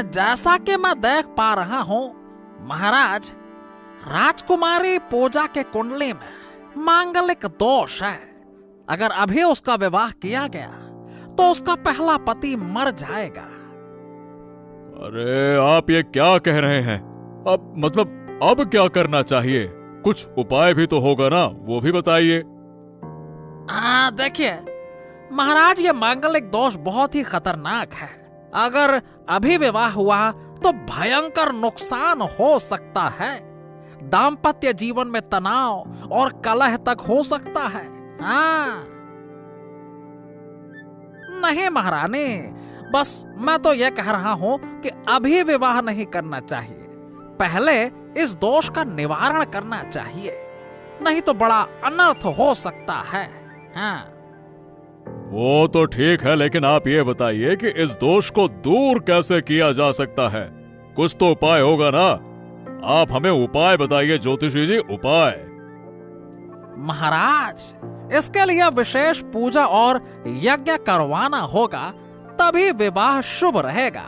जैसा कि मैं देख पा रहा हूँ महाराज, राजकुमारी पूजा के कुंडली में मांगलिक दोष है। अगर अभी उसका विवाह किया गया तो उसका पहला पति मर जाएगा। अरे आप ये क्या कह रहे हैं? अब क्या करना चाहिए? कुछ उपाय भी तो होगा ना, वो भी बताइए। देखिए महाराज, ये मांगलिक दोष बहुत ही खतरनाक है। अगर अभी विवाह हुआ तो भयंकर नुकसान हो सकता है। दाम्पत्य जीवन में तनाव और कलह तक हो सकता है। नहीं महारानी, बस मैं तो यह कह रहा हूं कि अभी विवाह नहीं करना चाहिए। पहले इस दोष का निवारण करना चाहिए, नहीं तो बड़ा अनर्थ हो सकता है। वो तो ठीक है, लेकिन आप ये बताइए कि इस दोष को दूर कैसे किया जा सकता है? कुछ तो उपाय होगा ना। आप हमें उपाय बताइए ज्योतिषी जी, उपाय। महाराज, इसके लिए विशेष पूजा और यज्ञ करवाना होगा, तभी विवाह शुभ रहेगा।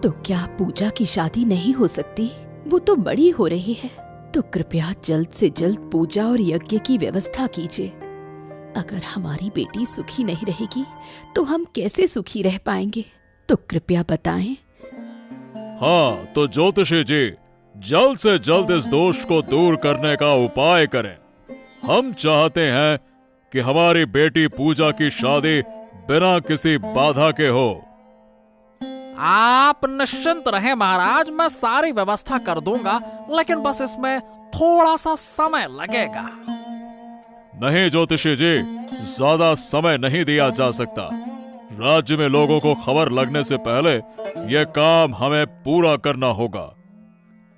तो क्या पूजा की शादी नहीं हो सकती? वो तो बड़ी हो रही है। तो कृपया जल्द से जल्द पूजा और यज्ञ की व्यवस्था कीजिए। अगर हमारी बेटी सुखी नहीं रहेगी तो हम कैसे सुखी रह पाएंगे? तो कृपया बताएं। हाँ, तो ज्योतिषी जी, जल्द से जल्द इस दोष को दूर करने का उपाय करें। हम चाहते हैं कि हमारी बेटी पूजा की शादी बिना किसी बाधा के हो। आप निश्चिंत रहें महाराज, मैं सारी व्यवस्था कर दूंगा, लेकिन बस इसमें थोड़ा सा समय लगेगा। नहीं ज्योतिषी जी, ज्यादा समय नहीं दिया जा सकता। राज्य में लोगों को खबर लगने से पहले यह काम हमें पूरा करना होगा।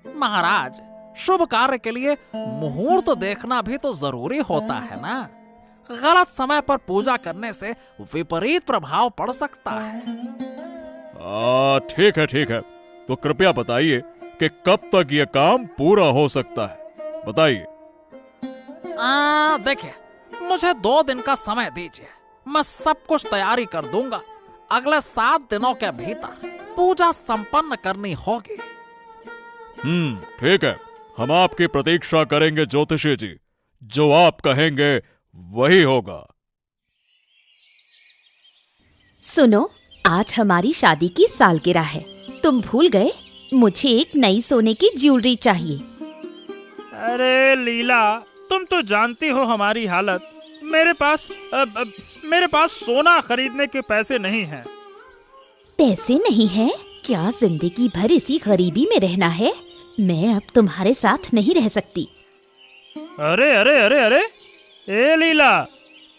महाराज, शुभ कार्य के लिए मुहूर्त देखना भी तो जरूरी होता है ना। गलत समय पर पूजा करने से विपरीत प्रभाव पड़ सकता है। ठीक है, तो कृपया बताइए कि कब तक यह काम पूरा हो सकता है? बताइए। देखिए, मुझे 2 दिन का समय दीजिए, मैं सब कुछ तैयारी कर दूंगा। अगले 7 दिनों के भीतर पूजा संपन्न करनी होगी। ठीक है, हम आपकी प्रतीक्षा करेंगे ज्योतिषी जी। जो आप कहेंगे वही होगा। सुनो, आज हमारी शादी की सालगिरह है। तुम भूल गए? मुझे एक नई सोने की ज्वेलरी चाहिए। अरे लीला, तुम तो जानती हो हमारी हालत। मेरे पास सोना खरीदने के पैसे नहीं हैं। पैसे नहीं हैं? क्या जिंदगी भर इसी गरीबी में रहना है? मैं अब तुम्हारे साथ नहीं रह सकती। अरे अरे अरे अरे, ए लीला,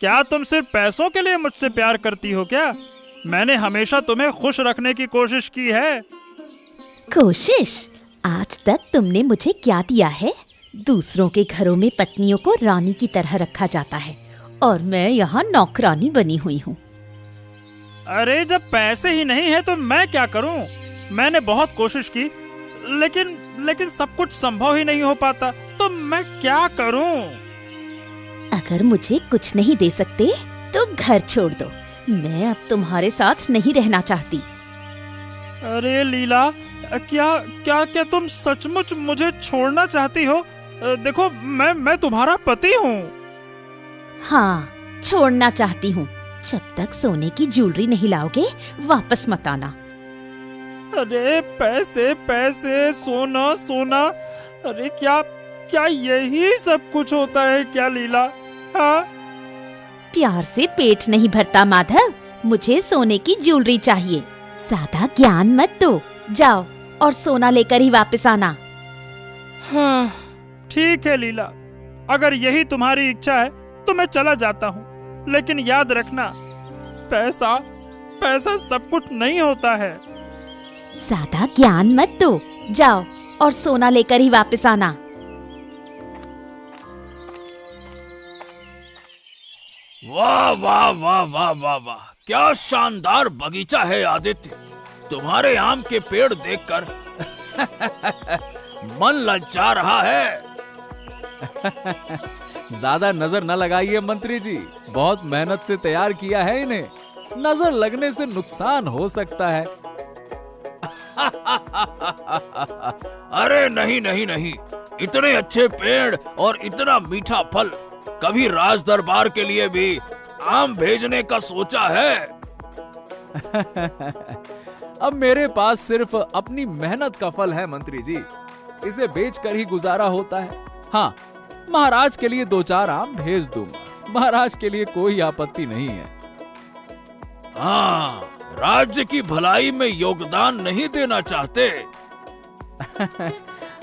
क्या तुम सिर्फ पैसों के लिए मुझसे प्यार करती हो क्या? मैंने हमेशा तुम्हें खुश रखने की कोशिश की है। कोशिश? आज तक तुमने मुझे क्या दिया है? दूसरों के घरों में पत्नियों को रानी की तरह रखा जाता है और मैं यहाँ नौकरानी बनी हुई हूँ। अरे जब पैसे ही नहीं है तो मैं क्या करूँ? मैंने बहुत कोशिश की, लेकिन सब कुछ संभव ही नहीं हो पाता, तो मैं क्या करूँ? अगर मुझे कुछ नहीं दे सकते तो घर छोड़ दो। मैं अब तुम्हारे साथ नहीं रहना चाहती। अरे लीला, क्या तुम सचमुच मुझे छोड़ना चाहती हो? देखो, मैं तुम्हारा पति हूँ। हाँ, छोड़ना चाहती हूँ। जब तक सोने की ज्वेलरी नहीं लाओगे वापस मत आना। अरे पैसे पैसे, सोना सोना, अरे क्या यही सब कुछ होता है क्या लीला? हाँ, प्यार से पेट नहीं भरता माधव। मुझे सोने की ज्वेलरी चाहिए। ज्यादा ज्ञान मत दो। जाओ और सोना लेकर ही वापस आना। हाँ, ठीक है लीला, अगर यही तुम्हारी इच्छा है तो मैं चला जाता हूँ, लेकिन याद रखना, पैसा सब कुछ नहीं होता है। ज्यादा ज्ञान मत दो। जाओ और सोना लेकर ही वापस आना। वाह वाह वाह वाह वाह वाह, क्या शानदार बगीचा है आदित्य। तुम्हारे आम के पेड़ देखकर मन ललचा रहा है। ज्यादा नजर न लगाइए मंत्री जी, बहुत मेहनत से तैयार किया है इन्हें। नजर लगने से नुकसान हो सकता है। अरे नहीं नहीं नहीं, इतने अच्छे पेड़ और इतना मीठा फल, कभी राज दरबार के लिए भी आम भेजने का सोचा है? अब मेरे पास सिर्फ अपनी मेहनत का फल है मंत्री जी, इसे बेचकर ही गुजारा होता है। हाँ, महाराज के लिए 2-4 आम भेज दूंगा, महाराज के लिए कोई आपत्ति नहीं है। हाँ, राज्य की भलाई में योगदान नहीं देना चाहते?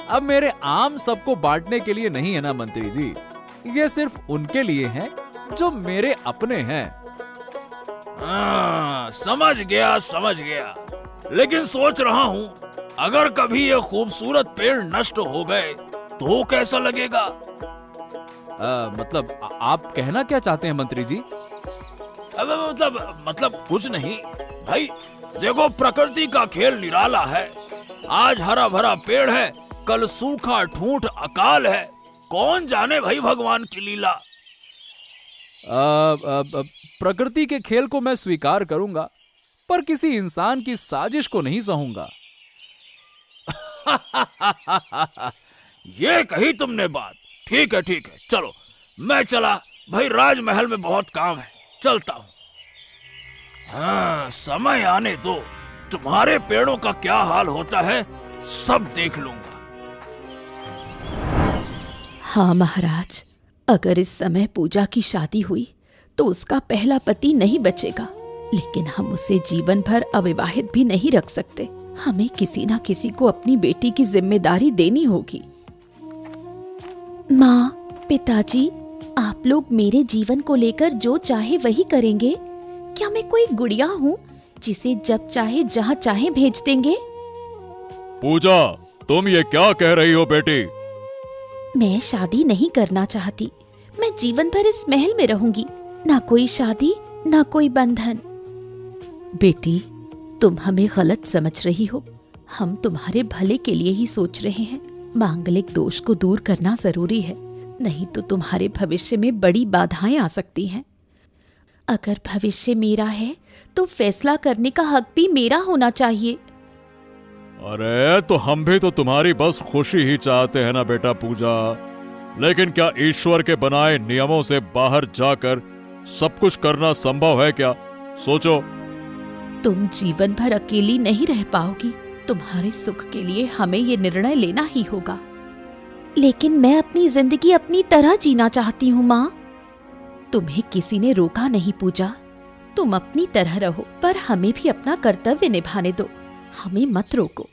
अब मेरे आम सबको बांटने के लिए नहीं है ना मंत्री जी, ये सिर्फ उनके लिए हैं जो मेरे अपने हैं। हाँ, समझ गया। लेकिन सोच रहा हूँ, अगर कभी ये खूबसूरत पेड़ नष्ट हो गए तो कैसा लगेगा? मतलब आप कहना क्या चाहते हैं मंत्री जी? मतलब कुछ नहीं भाई, देखो प्रकृति का खेल निराला है। आज हरा भरा पेड़ है, कल सूखा ठूंठ अकाल है। कौन जाने भाई भगवान की लीला। प्रकृति के खेल को मैं स्वीकार करूंगा, पर किसी इंसान की साजिश को नहीं सहूंगा। ये कही तुमने बात। ठीक है, चलो मैं चला भाई, राजमहल में बहुत काम है, चलता हूँ। हाँ, समय आने दो, तुम्हारे पेड़ों का क्या हाल होता है सब देख लूंगा। हाँ महाराज, अगर इस समय पूजा की शादी हुई तो उसका पहला पति नहीं बचेगा, लेकिन हम उसे जीवन भर अविवाहित भी नहीं रख सकते। हमें किसी ना किसी को अपनी बेटी की जिम्मेदारी देनी होगी। माँ, पिताजी, आप लोग मेरे जीवन को लेकर जो चाहे वही करेंगे? क्या मैं कोई गुड़िया हूँ जिसे जब चाहे जहाँ चाहे भेज देंगे? पूजा, तुम ये क्या कह रही हो बेटी? मैं शादी नहीं करना चाहती। मैं जीवन भर इस महल में रहूंगी, ना कोई शादी ना कोई बंधन। बेटी, तुम हमें गलत समझ रही हो। हम तुम्हारे भले के लिए ही सोच रहे हैं। मांगलिक दोष को दूर करना जरूरी है, नहीं तो तुम्हारे भविष्य में बड़ी बाधाएं आ सकती हैं। अगर भविष्य मेरा है तो फैसला करने का हक भी मेरा होना चाहिए। अरे तो हम भी तो तुम्हारी बस खुशी ही चाहते हैं ना बेटा पूजा, लेकिन क्या ईश्वर के बनाए नियमों से बाहर जाकर सब कुछ करना संभव है क्या? सोचो। तुम जीवन भर अकेली नहीं रह पाओगी। तुम्हारे सुख के लिए हमें ये निर्णय लेना ही होगा। लेकिन मैं अपनी जिंदगी अपनी तरह जीना चाहती हूँ माँ। तुम्हें किसी ने रोका नहीं पूजा। तुम अपनी तरह रहो, पर हमें भी अपना कर्तव्य निभाने दो। हमें मत रोको।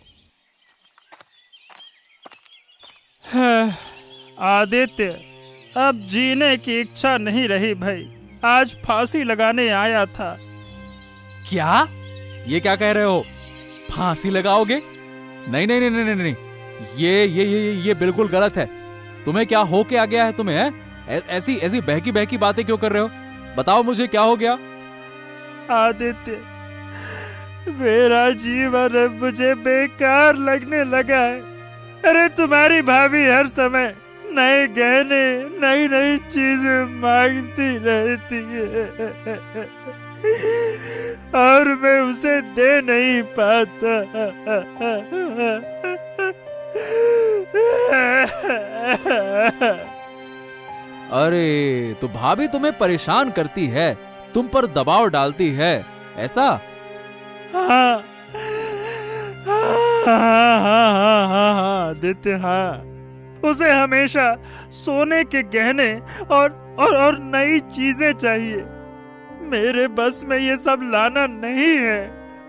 आदित्य, अब जीने की इच्छा नहीं रही भाई। आज फांसी लगाने आया था। क्या? ये क्या कह रहे हो? फांसी लगाओगे? नहीं नहीं नहीं नहीं नहीं, ये बिल्कुल गलत है। तुम्हें क्या हो के आ गया है तुम्हें? ऐसी ऐसी बहकी बहकी बातें क्यों कर रहे हो? बताओ मुझे क्या हो गया? आदित्य, मेरा जीवन अब मुझे बेकार लगने लगा है। अरे तुम्हारी भाभी हर समय नए गहने, नई नई चीजें मांगती रहती है और मैं उसे दे नहीं पाता। अरे तो भाभी तुम्हें परेशान करती है, तुम पर दबाव डालती है, ऐसा? हाँ आदित्य, हाँ। उसे हमेशा सोने के गहने और नई चीजें चाहिए। मेरे बस में ये सब लाना नहीं है।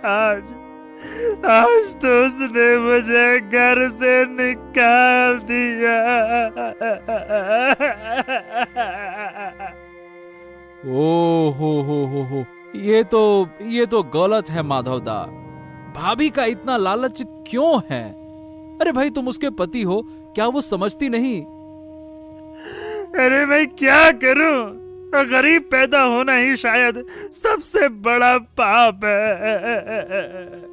आज तो उसने मुझे घर से निकाल दिया। ओ हो, ये तो गलत है माधवदा। भाभी का इतना लालच क्यों है? अरे भाई, तुम उसके पति हो, क्या वो समझती नहीं? अरे मैं क्या करूं? गरीब पैदा होना ही शायद सबसे बड़ा पाप है।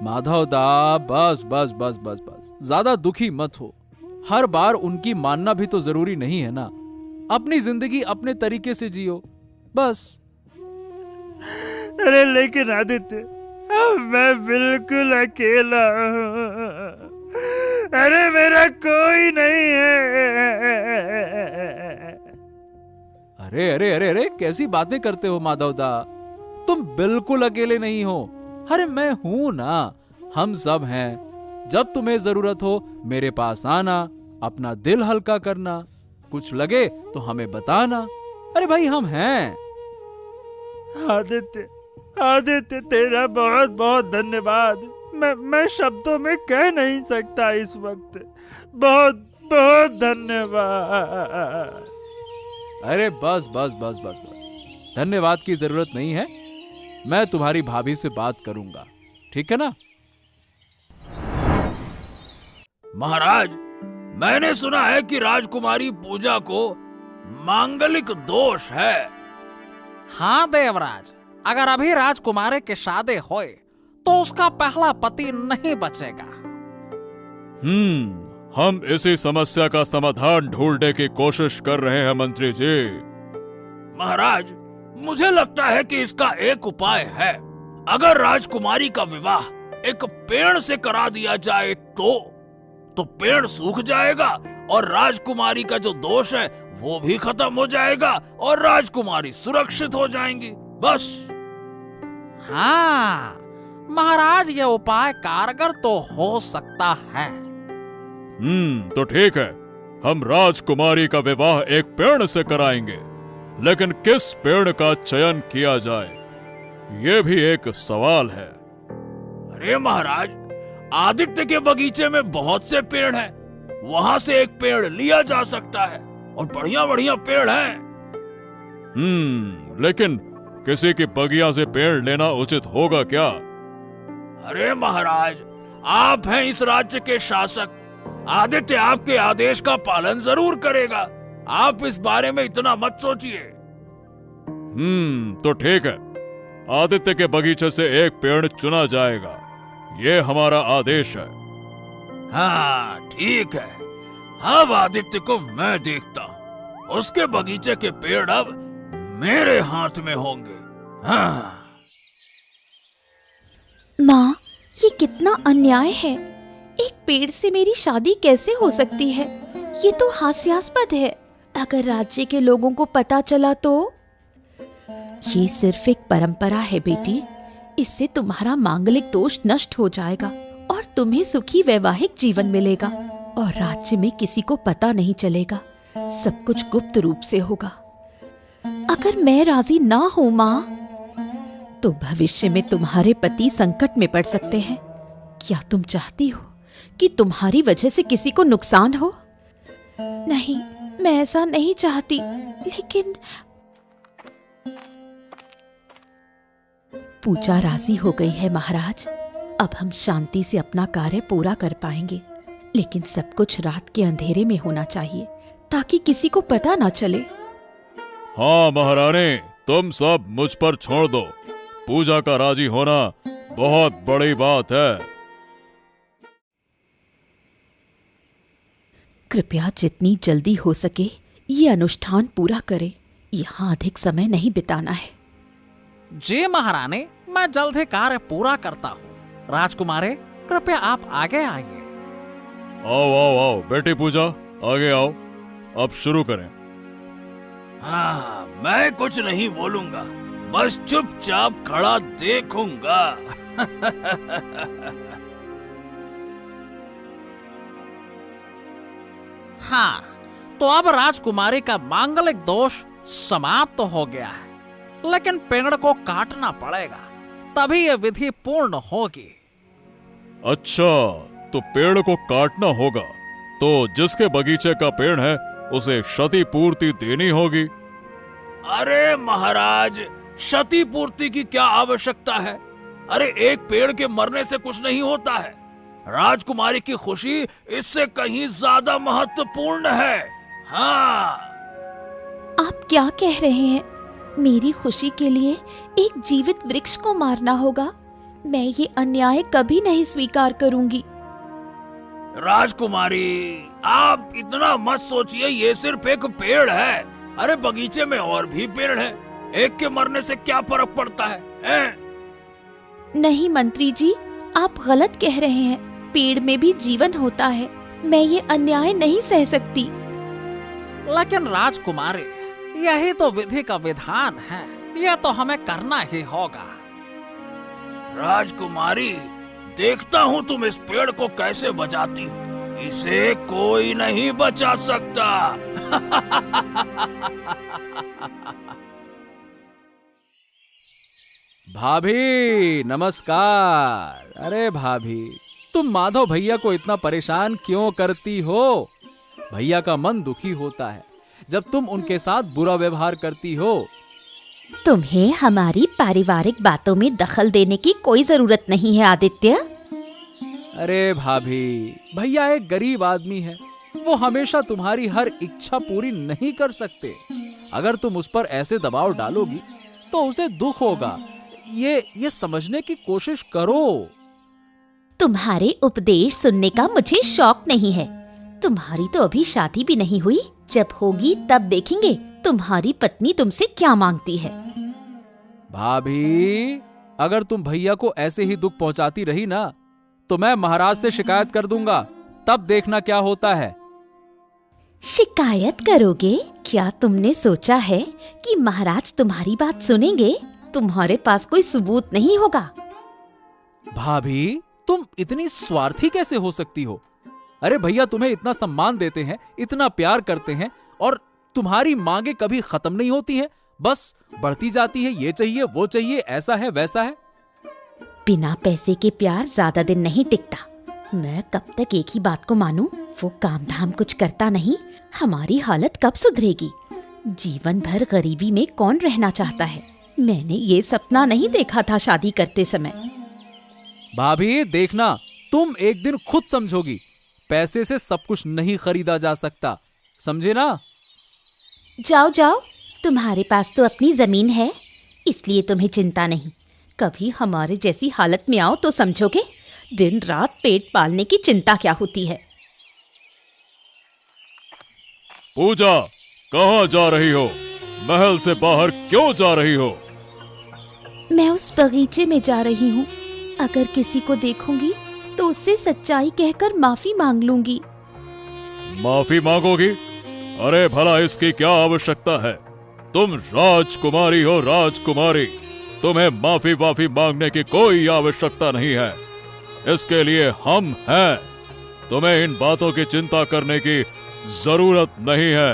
माधवदा, बस बस बस बस बस, ज्यादा दुखी मत हो। हर बार उनकी मानना भी तो जरूरी नहीं है ना। अपनी जिंदगी अपने तरीके से जियो, बस। अरे लेकिन आदित्य, अब मैं बिल्कुल अकेला हूँ। अरे मेरा कोई नहीं है। अरे अरे अरे अरे, कैसी बातें करते हो माधव दा, तुम बिल्कुल अकेले नहीं हो। अरे मैं हूं ना, हम सब हैं। जब तुम्हें जरूरत हो मेरे पास आना, अपना दिल हल्का करना, कुछ लगे तो हमें बताना। अरे भाई हम हैं। आदित्य, आदित्य तेरा बहुत बहुत धन्यवाद। मैं शब्दों में कह नहीं सकता इस वक्त। बहुत बहुत धन्यवाद। अरे बस बस बस बस बस, धन्यवाद की जरूरत नहीं है। मैं तुम्हारी भाभी से बात करूंगा, ठीक है ना? महाराज, मैंने सुना है कि राजकुमारी पूजा को मांगलिक दोष है। हाँ देवराज, अगर अभी राजकुमारी की शादी होए तो उसका पहला पति नहीं बचेगा। हम इसी समस्या का समाधान ढूंढने की कोशिश कर रहे हैं मंत्री जी। महाराज, मुझे लगता है कि इसका एक उपाय है। अगर राजकुमारी का विवाह एक पेड़ से करा दिया जाए तो पेड़ सूख जाएगा और राजकुमारी का जो दोष है वो भी खत्म हो जाएगा और राजकुमारी सुरक्षित हो जाएंगी। बस। हाँ महाराज, ये उपाय कारगर तो हो सकता है। तो ठीक है, हम राजकुमारी का विवाह एक पेड़ से कराएंगे, लेकिन किस पेड़ का चयन किया जाए, ये भी एक सवाल है। अरे महाराज, आदित्य के बगीचे में बहुत से पेड़ हैं, वहां से एक पेड़ लिया जा सकता है और बढ़िया बढ़िया पेड़ हैं। लेकिन किसी की बगिया से पेड़ लेना उचित होगा क्या? अरे महाराज, आप हैं इस राज्य के शासक। आदित्य आपके आदेश का पालन जरूर करेगा। आप इस बारे में इतना मत सोचिए। तो ठीक है, आदित्य के बगीचे से एक पेड़ चुना जाएगा, ये हमारा आदेश है। हाँ ठीक है, अब आदित्य को मैं देखता हूँ। उसके बगीचे के पेड़ अब मेरे हाथ में होंगे। हाँ। माँ, ये कितना अन्याय है। एक पेड़ से मेरी शादी कैसे हो सकती है? ये तो हास्यास्पद है। अगर राज्य के लोगों को पता चला तो? ये सिर्फ एक परंपरा है बेटी, इससे तुम्हारा मांगलिक दोष नष्ट हो जाएगा और तुम्हें सुखी वैवाहिक जीवन मिलेगा और राज्य में किसी को पता नहीं चलेगा। सब कुछ गुप्त रूप से होगा। अगर मैं राजी ना हूं माँ, तो भविष्य में तुम्हारे पति संकट में पड़ सकते हैं। क्या तुम चाहती हो कि तुम्हारी वजह से किसी को नुकसान हो? नहीं, मैं ऐसा नहीं चाहती, लेकिन पूजा राजी हो गई है महाराज। अब हम शांति से अपना कार्य पूरा कर पाएंगे, लेकिन सब कुछ रात के अंधेरे में होना चाहिए ताकि किसी को पता ना चले। हाँ महारानी, तुम सब मुझ पर छोड़ दो। पूजा का राजी होना बहुत बड़ी बात है। कृपया जितनी जल्दी हो सके ये अनुष्ठान पूरा करें। यहाँ अधिक समय नहीं बिताना है। जी महारानी, मैं जल्द ही कार्य पूरा करता हूँ। राजकुमारी, कृपया आप आगे आइए। आओ आओ आओ बेटी पूजा, आगे आओ, अब शुरू करें। हाँ, मैं कुछ नहीं बोलूंगा, बस चुपचाप खड़ा देखूंगा। हाँ, तो अब राजकुमारी का मांगलिक दोष समाप्त तो हो गया है, लेकिन पेड़ को काटना पड़ेगा, तभी यह विधि पूर्ण होगी। अच्छा, तो पेड़ को काटना होगा, तो जिसके बगीचे का पेड़ है उसे क्षतिपूर्ति देनी होगी। अरे महाराज, क्षतिपूर्ति की क्या आवश्यकता है? अरे एक पेड़ के मरने से कुछ नहीं होता है। राजकुमारी की खुशी इससे कहीं ज्यादा महत्वपूर्ण है। हाँ। आप क्या कह रहे हैं? मेरी खुशी के लिए एक जीवित वृक्ष को मारना होगा? मैं ये अन्याय कभी नहीं स्वीकार करूंगी। राजकुमारी, आप इतना मत सोचिए, ये सिर्फ एक पेड़ है। अरे बगीचे में और भी पेड़ हैं, एक के मरने से क्या फर्क पड़ता है, हैं? नहीं मंत्री जी, आप गलत कह रहे हैं। पेड़ में भी जीवन होता है। मैं ये अन्याय नहीं सह सकती। लेकिन राजकुमारी, यही तो विधि का विधान है, यह तो हमें करना ही होगा। राजकुमारी, देखता हूँ तुम इस पेड़ को कैसे बचाती हो। इसे कोई नहीं बचा सकता। भाभी नमस्कार। अरे भाभी, तुम माधव भैया को इतना परेशान क्यों करती हो? भैया का मन दुखी होता है जब तुम उनके साथ बुरा व्यवहार करती हो। तुम्हें हमारी पारिवारिक बातों में दखल देने की कोई जरूरत नहीं है आदित्य। अरे भाभी, भैया एक गरीब आदमी है। वो हमेशा तुम्हारी हर इच्छा पूरी नहीं कर सकते। अगर तुम उस पर ऐसे दबाव डालोगी तो उसे दुख होगा। ये समझने की कोशिश करो। तुम्हारे उपदेश सुनने का मुझे शौक नहीं है। तुम्हारी तो अभी शादी भी नहीं हुई। जब होगी तब देखेंगे तुम्हारी पत्नी तुमसे क्या मांगती है। भाभी, अगर तुम भैया को ऐसे ही दुख पहुंचाती रही ना तो मैं महाराज से शिकायत कर दूंगा। तब देखना क्या होता है। शिकायत करोगे? क्या तुमने सोचा है कि महाराज तुम्हारी बात सुनेंगे? तुम्हारे पास कोई सबूत नहीं होगा। भाभी, तुम इतनी स्वार्थी कैसे हो सकती हो? अरे भैया तुम्हें इतना सम्मान देते हैं, इतना प्यार करते हैं, और तुम्हारी मांगे कभी खत्म नहीं होती हैं, बस बढ़ती जाती है। ये चाहिए, वो चाहिए, ऐसा है, वैसा है। बिना पैसे के प्यार ज्यादा दिन नहीं टिकता। मैं कब तक एक ही बात को मानूं? वो काम धाम कुछ करता नहीं। हमारी हालत कब सुधरेगी? जीवन भर गरीबी में कौन रहना चाहता है? मैंने ये सपना नहीं देखा था शादी करते समय। भाभी देखना, तुम एक दिन खुद समझोगी। पैसे से सब कुछ नहीं खरीदा जा सकता, समझे ना? जाओ जाओ, तुम्हारे पास तो अपनी जमीन है, इसलिए तुम्हें चिंता नहीं। कभी हमारे जैसी हालत में आओ तो समझोगे दिन रात पेट पालने की चिंता क्या होती है। पूजा, कहाँ जा रही हो? महल से बाहर क्यों जा रही हो? मैं उस बगीचे में जा रही हूँ। अगर किसी को देखूंगी तो उससे सच्चाई कहकर माफी मांग लूंगी। माफी मांगोगी? अरे भला इसकी क्या आवश्यकता है? तुम राजकुमारी हो, राजकुमारी। तुम्हें माफी वाफी मांगने की कोई आवश्यकता नहीं है। इसके लिए हम हैं। तुम्हें इन बातों की चिंता करने की जरूरत नहीं है।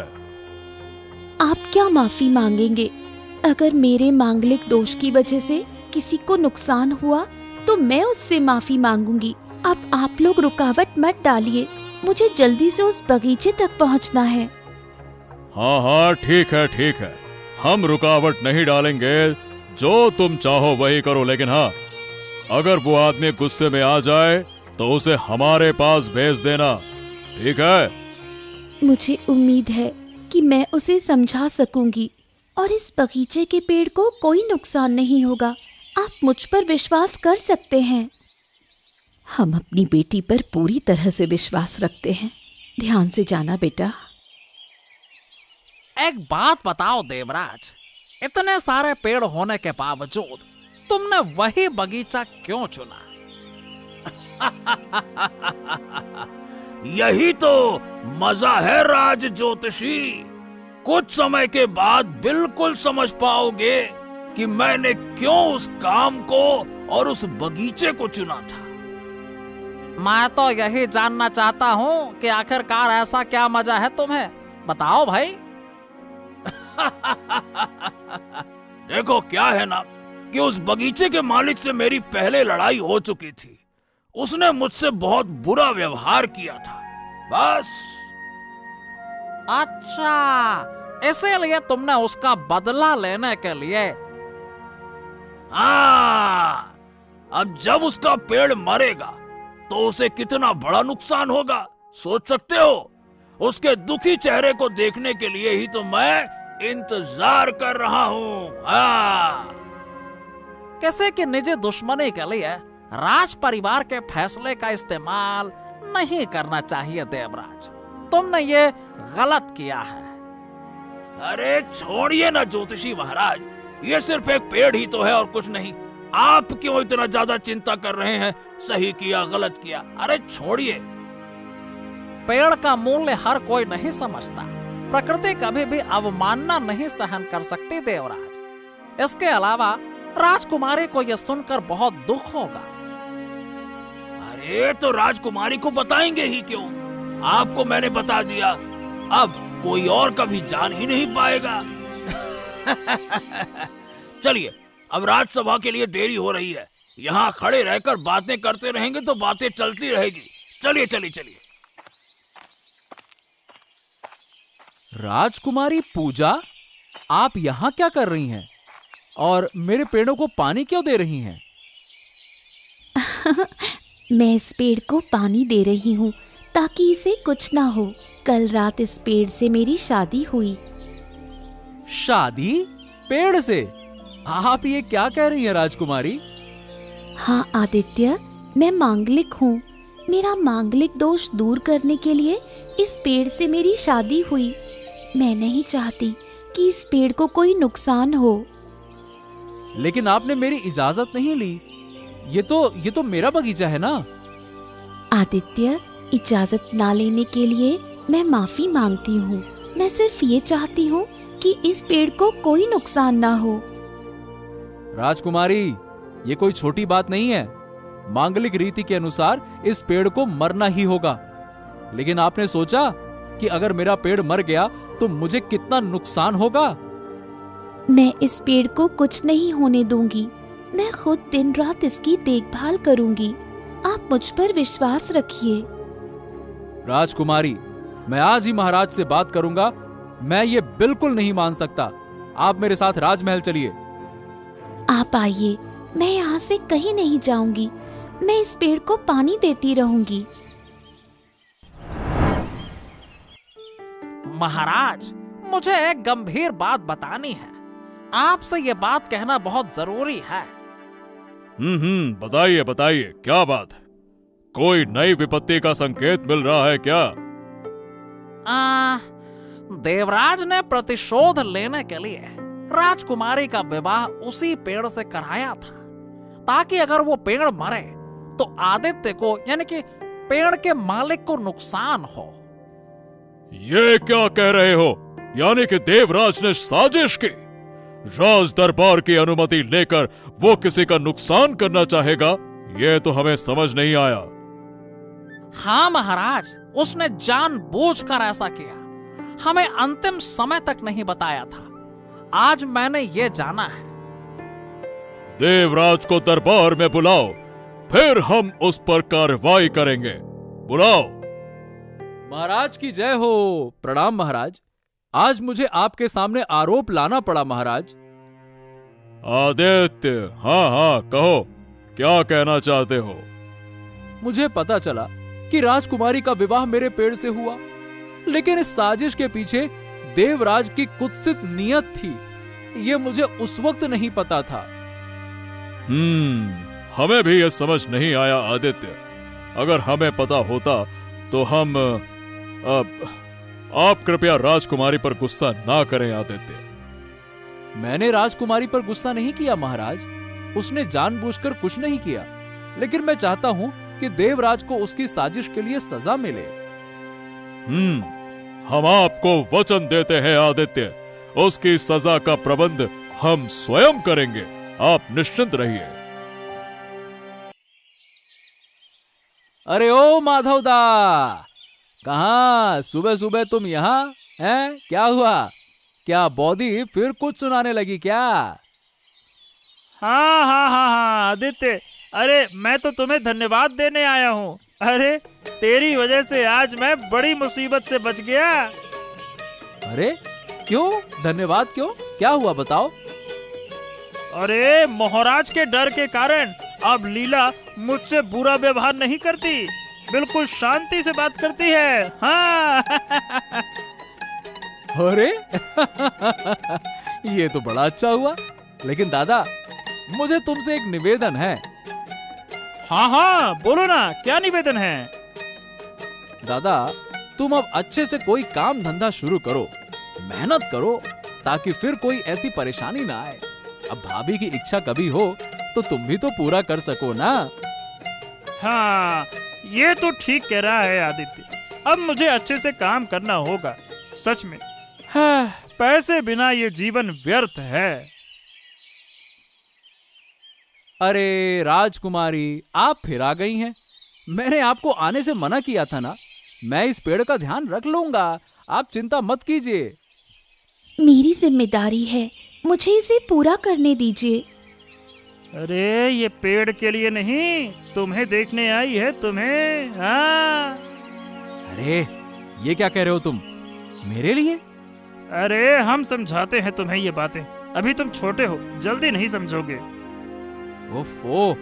आप क्या माफी मांगेंगे? अगर मेरे मांगलिक दोष की वजह से किसी को नुकसान हुआ तो मैं उससे माफी मांगूंगी। अब आप लोग रुकावट मत डालिए, मुझे जल्दी से उस बगीचे तक पहुंचना है। हाँ हाँ, ठीक है ठीक है, हम रुकावट नहीं डालेंगे। जो तुम चाहो वही करो, लेकिन हाँ, अगर वो आदमी गुस्से में आ जाए तो उसे हमारे पास भेज देना, ठीक है? मुझे उम्मीद है कि मैं उसे समझा सकूंगी और इस बगीचे के पेड़ को कोई नुकसान नहीं होगा। आप मुझ पर विश्वास कर सकते हैं। हम अपनी बेटी पर पूरी तरह से विश्वास रखते हैं। ध्यान से जाना बेटा। एक बात बताओ देवराज, इतने सारे पेड़ होने के बावजूद तुमने वही बगीचा क्यों चुना? यही तो मजा है राज ज्योतिषी। कुछ समय के बाद बिल्कुल समझ पाओगे कि मैंने क्यों उस काम को और उस बगीचे को चुना था। मैं तो यही जानना चाहता हूँ कि आखिरकार ऐसा क्या मजा है तुम्हें, बताओ भाई। देखो क्या है ना कि उस बगीचे के मालिक से मेरी पहले लड़ाई हो चुकी थी। उसने मुझसे बहुत बुरा व्यवहार किया था, बस। अच्छा, इसीलिए तुमने उसका बदला लेने के लिए। हाँ, अब जब उसका पेड़ मरेगा तो उसे कितना बड़ा नुकसान होगा, सोच सकते हो? उसके दुखी चेहरे को देखने के लिए ही तो मैं इंतजार कर रहा हूँ। हाँ। किसी की निजी दुश्मनी के लिए राज परिवार के फैसले का इस्तेमाल नहीं करना चाहिए देवराज, तुमने ये गलत किया है। अरे छोड़िए ना ज्योतिषी महाराज, ये सिर्फ एक पेड़ ही तो है और कुछ नहीं। आप क्यों इतना ज्यादा चिंता कर रहे हैं? सही किया गलत किया, अरे छोड़िए। पेड़ का मूल्य हर कोई नहीं समझता। प्रकृति कभी भी अवमानना नहीं सहन कर सकती देवराज। इसके अलावा राजकुमारी को यह सुनकर बहुत दुख होगा। अरे तो राजकुमारी को बताएंगे ही क्यों? आपको मैंने बता दिया, अब कोई और कभी जान ही नहीं पाएगा। चलिए, अब राजसभा के लिए देरी हो रही है। यहाँ खड़े रहकर बातें करते रहेंगे तो बातें चलती रहेगी। चलिए चलिए चलिए। राजकुमारी पूजा, आप यहाँ क्या कर रही हैं? और मेरे पेड़ों को पानी क्यों दे रही हैं? मैं इस पेड़ को पानी दे रही हूँ ताकि इसे कुछ ना हो। कल रात इस पेड़ से मेरी शादी हुई। शादी? पेड़ से? आप ये क्या कह रही हैं राजकुमारी? हाँ आदित्य, मैं मांगलिक हूँ। मेरा मांगलिक दोष दूर करने के लिए इस पेड़ से मेरी शादी हुई। मैं नहीं चाहती कि इस पेड़ को कोई नुकसान हो। लेकिन आपने मेरी इजाजत नहीं ली। ये तो मेरा बगीचा है ना। आदित्य, इजाजत ना लेने के लिए मैं माफी मांगती हूँ। मैं सिर्फ ये चाहती हूँ कि इस पेड़ को कोई नुकसान ना हो। राजकुमारी, ये कोई छोटी बात नहीं है। मांगलिक रीति के अनुसार इस पेड़ को मरना ही होगा। लेकिन आपने सोचा कि अगर मेरा पेड़ मर गया तो मुझे कितना नुकसान होगा? मैं इस पेड़ को कुछ नहीं होने दूंगी। मैं खुद दिन रात इसकी देखभाल करूंगी। आप मुझ पर विश्वास रखिए। राजकुमारी, मैं आज ही महाराज से बात करूंगा। मैं ये बिल्कुल नहीं मान सकता। आप मेरे साथ राजमहल चलिए। आप आइए, मैं यहाँ से कहीं नहीं जाऊंगी। मैं इस पेड़ को पानी देती रहूंगी। महाराज, मुझे एक गंभीर बात बतानी है। आपसे ये बात कहना बहुत जरूरी है। बताइए बताइए, क्या बात है? कोई नई विपत्ति का संकेत मिल रहा है क्या? देवराज ने प्रतिशोध लेने के लिए राजकुमारी का विवाह उसी पेड़ से कराया था, ताकि अगर वो पेड़ मरे तो आदित्य को, यानी कि पेड़ के मालिक को नुकसान हो। ये क्या कह रहे हो? यानी कि देवराज ने साजिश की? राज दरबार की अनुमति लेकर वो किसी का नुकसान करना चाहेगा? ये तो हमें समझ नहीं आया। हाँ महाराज, उसने जानबूझकर ऐसा किया। हमें अंतिम समय तक नहीं बताया था। आज मैंने ये जाना है। देवराज को दरबार में बुलाओ, फिर हम उस पर कार्रवाई करेंगे। बुलाओ। महाराज की जय हो। प्रणाम महाराज। आज मुझे आपके सामने आरोप लाना पड़ा महाराज। आदित्य, हाँ कहो, क्या कहना चाहते हो? मुझे पता चला कि राजकुमारी का विवाह मेरे पेड़ से हुआ, लेकिन इस साजिश के पीछे देवराज की कुत्सित नियत थी। ये मुझे उस वक्त नहीं पता था। हमें भी यह समझ नहीं आया आदित्य। अगर हमें पता होता तो हम आप कृपया राजकुमारी पर गुस्सा ना करें आदित्य। मैंने राजकुमारी पर गुस्सा नहीं किया महाराज। उसने जानबूझकर कुछ नहीं किया, लेकिन मैं चाहता हूं कि देवराज को उसकी साजिश के लिए सजा मिले। हम आपको वचन देते हैं आदित्य, उसकी सजा का प्रबंध हम स्वयं करेंगे। आप निश्चिंत रहिए। अरे ओ माधवदा, कहाँ सुबह सुबह तुम यहाँ हैं? क्या हुआ? क्या बौदी फिर कुछ सुनाने लगी क्या? हाँ आदित्य, अरे मैं तो तुम्हें धन्यवाद देने आया हूँ। अरे तेरी वजह से आज मैं बड़ी मुसीबत से बच गया। अरे क्यों? धन्यवाद क्यों? क्या हुआ बताओ। अरे महाराज के डर के कारण अब लीला मुझसे बुरा व्यवहार नहीं करती, बिल्कुल शांति से बात करती है। हाँ। अरे ये तो बड़ा अच्छा हुआ। लेकिन दादा, मुझे तुमसे एक निवेदन है। हाँ बोलो ना, क्या निवेदन है? दादा, तुम अब अच्छे से कोई काम धंधा शुरू करो, मेहनत करो, ताकि फिर कोई ऐसी परेशानी ना आए। अब भाभी की इच्छा कभी हो तो तुम भी तो पूरा कर सको ना। हाँ, ये तो ठीक कह रहा है आदित्य। अब मुझे अच्छे से काम करना होगा, सच में। हाँ, पैसे बिना ये जीवन व्यर्थ है। अरे राजकुमारी, आप फिर आ गई हैं। मैंने आपको आने से मना किया था ना। मैं इस पेड़ का ध्यान रख लूंगा, आप चिंता मत कीजिए। मेरी जिम्मेदारी है, मुझे इसे पूरा करने दीजिए। अरे ये पेड़ के लिए नहीं, तुम्हें देखने आई है, तुम्हें। हाँ। अरे ये क्या कह रहे हो तुम, मेरे लिए? अरे हम समझाते हैं तुम्हें ये बातें, अभी तुम छोटे हो, जल्दी नहीं समझोगे। ओफो,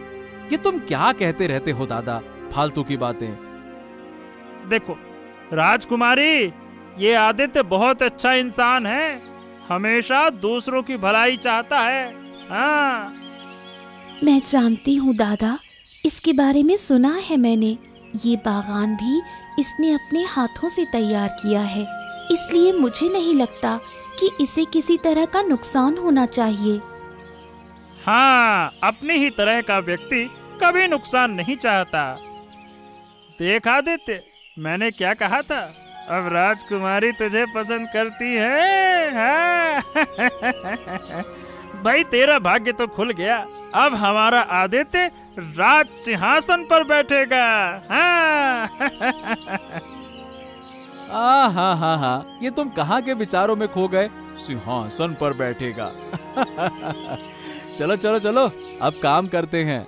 ये तुम क्या कहते रहते हो दादा, फालतू की बातें। देखो राजकुमारी, ये आदित्य बहुत अच्छा इंसान है, हमेशा दूसरों की भलाई चाहता है। हाँ। मैं जानती हूँ दादा, इसके बारे में सुना है मैंने। ये बागान भी इसने अपने हाथों से तैयार किया है, इसलिए मुझे नहीं लगता कि इसे किसी तरह का नुकसान होना चाहिए। हाँ, अपनी ही तरह का व्यक्ति कभी नुकसान नहीं चाहता। देख आदित्य, मैंने क्या कहा था, अब राजकुमारी तुझे पसंद करती है। हाँ। भाई तेरा भाग्य तो खुल गया, अब हमारा आदित्य राज सिंहासन पर बैठेगा। हाँ। हाँ, ये तुम कहाँ के विचारों में खो गए, सिंहासन पर बैठेगा। चलो चलो चलो, अब काम करते हैं।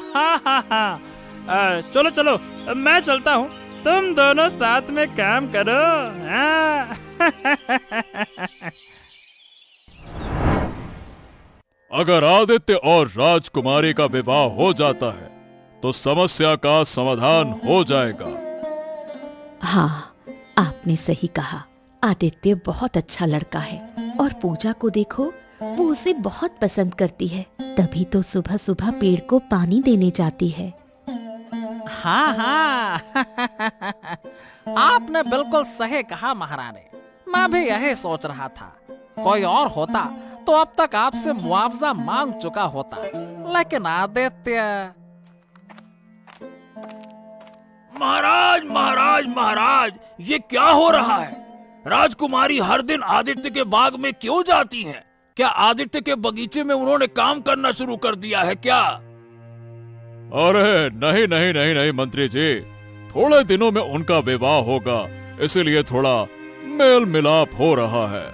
हाँ, चलो चलो, मैं चलता हूँ, तुम दोनों साथ में काम करो। हाँ। अगर आदित्य और राजकुमारी का विवाह हो जाता है तो समस्या का समाधान हो जाएगा। हाँ, आपने सही कहा। आदित्य बहुत अच्छा लड़का है और पूजा को देखो, वो उसे बहुत पसंद करती है, तभी तो सुबह सुबह पेड़ को पानी देने जाती है। हाँ हाँ। आपने बिल्कुल सही कहा महारानी, मैं भी यही सोच रहा था। कोई और होता तो अब तक आपसे मुआवजा मांग चुका होता, लेकिन आदित्य। महाराज महाराज महाराज, ये क्या हो रहा है? राजकुमारी हर दिन आदित्य के बाग में क्यों जाती हैं? क्या आदित्य के बगीचे में उन्होंने काम करना शुरू कर दिया है क्या? अरे नहीं नहीं नहीं नहीं मंत्री जी, थोड़े दिनों में उनका विवाह होगा, इसीलिए थोड़ा मेल मिलाप हो रहा है।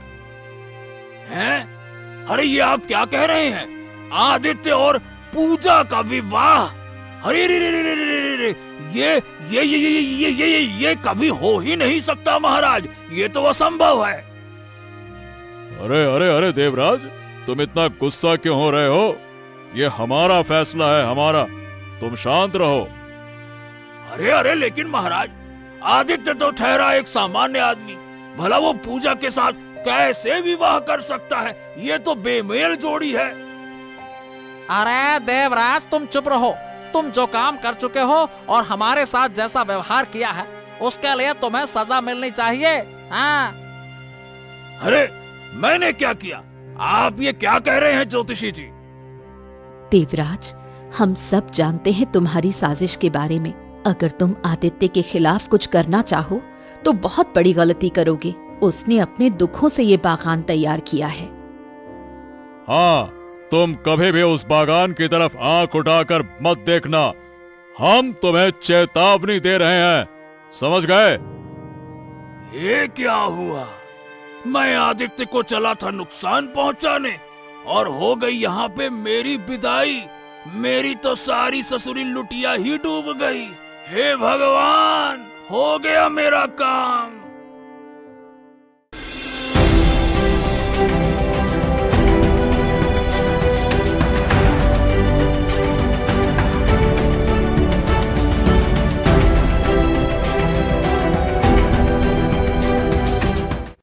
हैं? अरे ये आप क्या कह रहे हैं? आदित्य और पूजा का विवाह? अरे रे रे रे रे रे रे, ये कभी हो ही नहीं सकता महाराज, ये तो असंभव है। अरे अरे अरे देवराज, तुम इतना गुस्सा क्यों हो रहे हो? ये हमारा फैसला है, हमारा, तुम शांत रहो। अरे अरे लेकिन महाराज, आदित्य तो ठहरा एक सामान्य आदमी, भला वो पूजा के साथ कैसे विवाह कर सकता है? ये तो बेमेल जोड़ी है। अरे देवराज, तुम चुप रहो। तुम जो काम कर चुके हो और हमारे साथ जैसा व्यवहार किया है, उसके लिए तुम्हें सजा मिलनी चाहिए। हाँ। अरे मैंने क्या किया? आप ये क्या कह रहे हैं ज्योतिषी जी? देवराज, हम सब जानते हैं तुम्हारी साजिश के बारे में। अगर तुम आदित्य के खिलाफ कुछ करना चाहो तो बहुत बड़ी गलती करोगे। उसने अपने दुखों से ये बागान तैयार किया है। हाँ, तुम कभी भी उस बागान की तरफ आंख उठाकर मत देखना, हम तुम्हें चेतावनी दे रहे हैं, समझ गए? ये क्या हुआ? मैं आदित्य को चला था नुकसान पहुंचाने और हो गई यहाँ पे मेरी विदाई। मेरी तो सारी ससुरी लुटिया ही डूब गई। हे भगवान, हो गया मेरा काम।